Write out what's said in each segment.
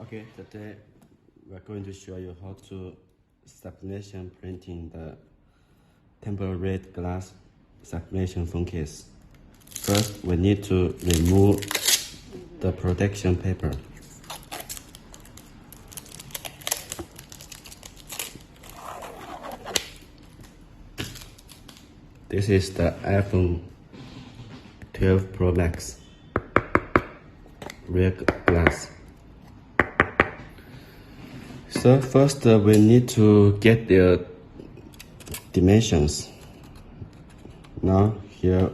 Okay, today we're going to show you how to sublimation printing the tempered glass sublimation phone case. First, we need to remove the protection paper. This is the iPhone 12 Pro Max rear glass. So first we need to get the dimensions. Now here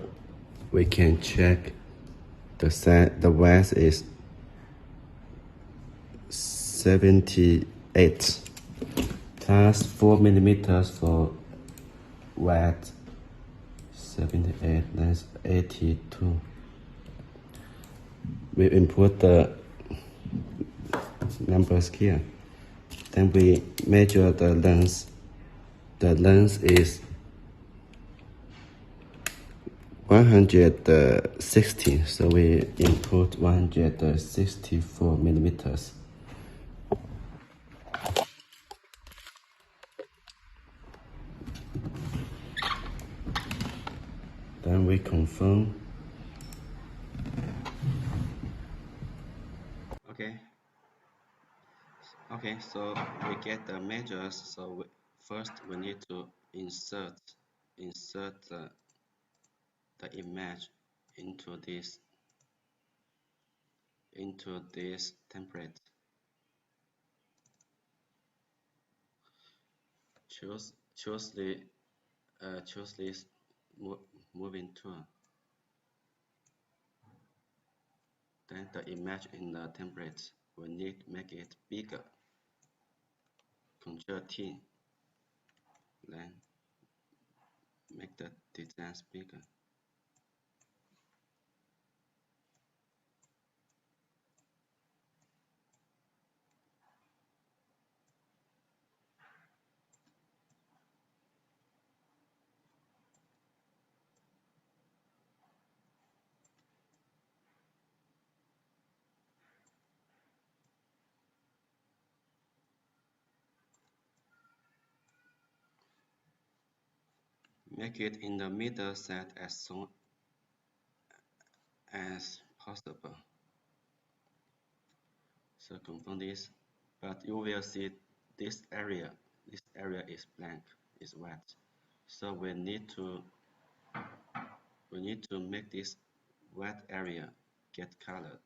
we can check the width is 78 plus 4 millimeters for width. 78, that's 82. We input the numbers here. Then we measure the length. The length is 160, so we input 164 millimeters. Then we confirm. Okay, so we get the measures. So first we need to insert the image into this template. Choose this moving tool. Then the image in the template, we need to make it bigger. Ctrl T. Then make the designs bigger. Make it in the middle set as soon as possible. So confirm this, but you will see this area is blank, is wet. So we need to make this wet area get colored.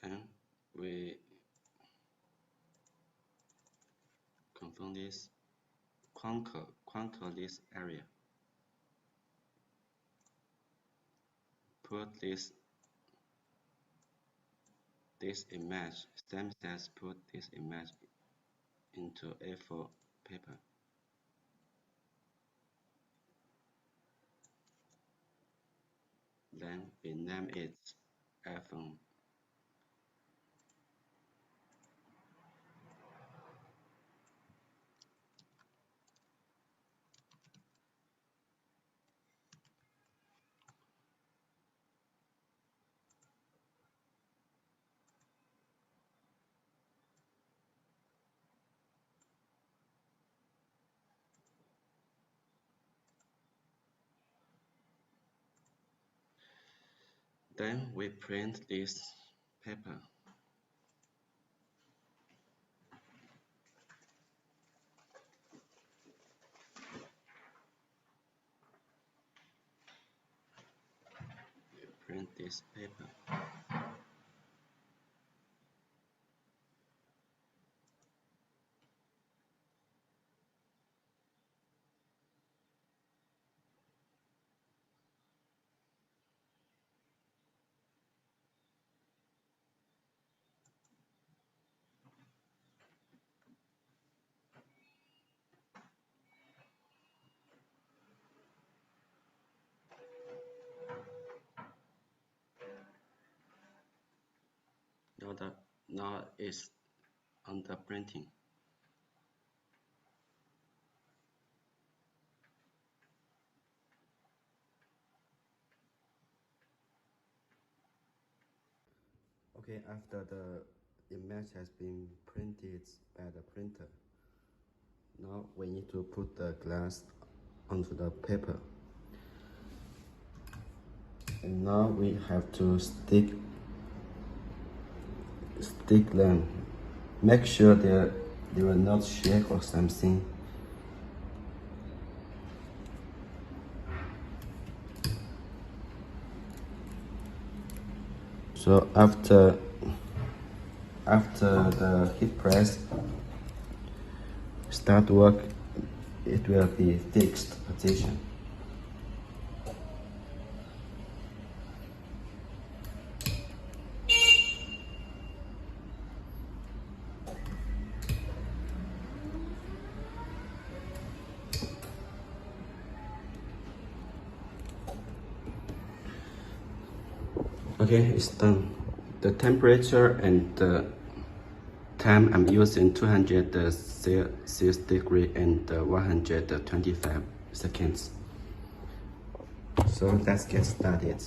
Then we confirm this, conquer this area. Put this image, stem cells, put this image into A4 paper. Then we name it iPhone. Then we print this paper. Print this paper. Now it's on the printing. Okay, after the image has been printed by the printer, now we need to put the glass onto the paper. And now we have to stick them. Make sure they will not shake or something. So after the heat press start work, it will be fixed position. Okay, it's done. The temperature and the time I'm using 200 Celsius degree and 125 seconds. So let's get started.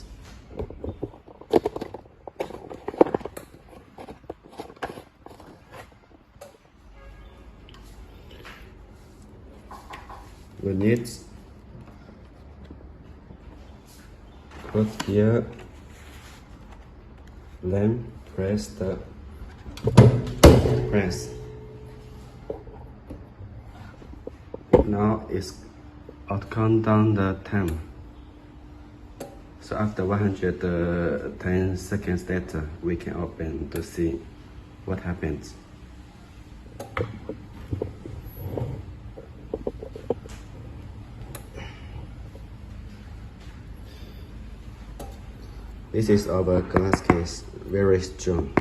We need put here, then press the press. Now it's count down the time. So after 110 seconds later, we can open to see what happens. This is our glass case, very strong,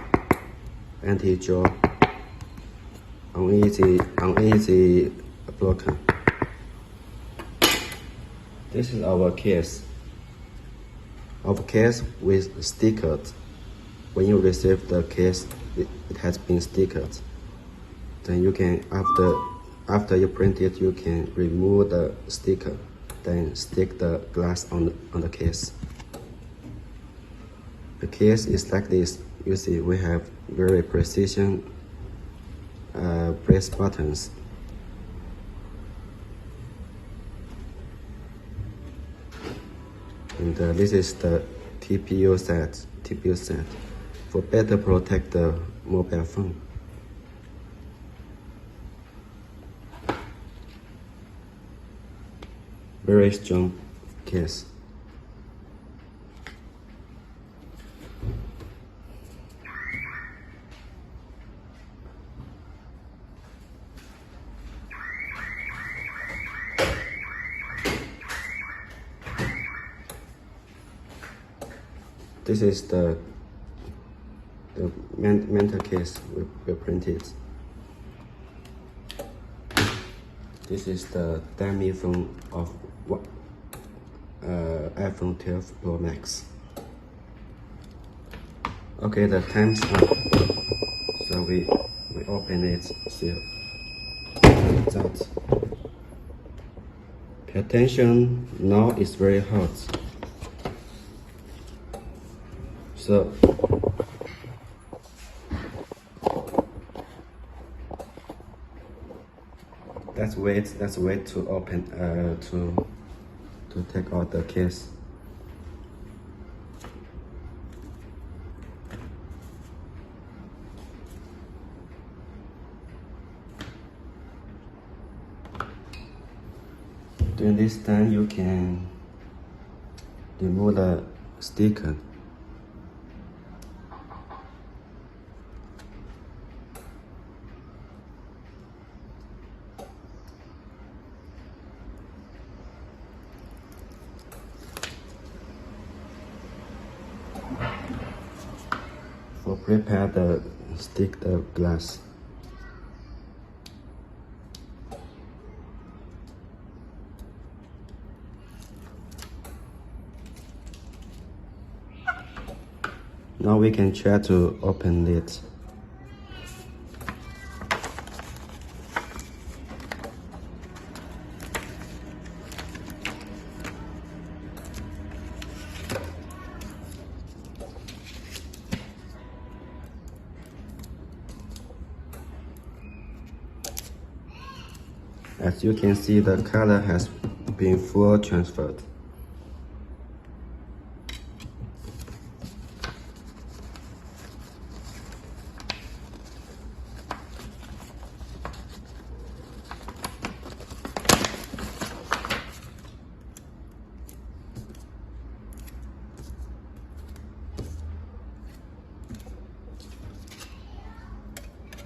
anti-jaw, uneasy broken. This is our case. Our case with stickered. When you receive the case, it has been stickered. Then you can, after you print it, you can remove the sticker, then stick the glass on the case. The case is like this. You see, we have very precision press buttons. And this is the TPU set for better protect the mobile phone. Very strong case. This is the mental case we printed. This is the dummy phone of iPhone 12 Pro Max. Okay, the time's up. So we open it, see the result. Pay attention, now it's very hot. So let's wait to open to take out the case. During this time, you can remove the sticker. For prepare the stick the glass. Now we can try to open it. As you can see, the color has been full transferred.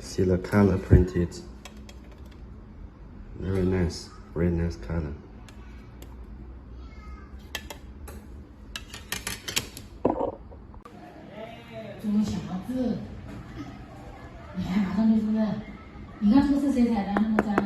See the color printed. Very nice color. 猪小子，你看马上就出来。你看这个是谁踩的？那么脏。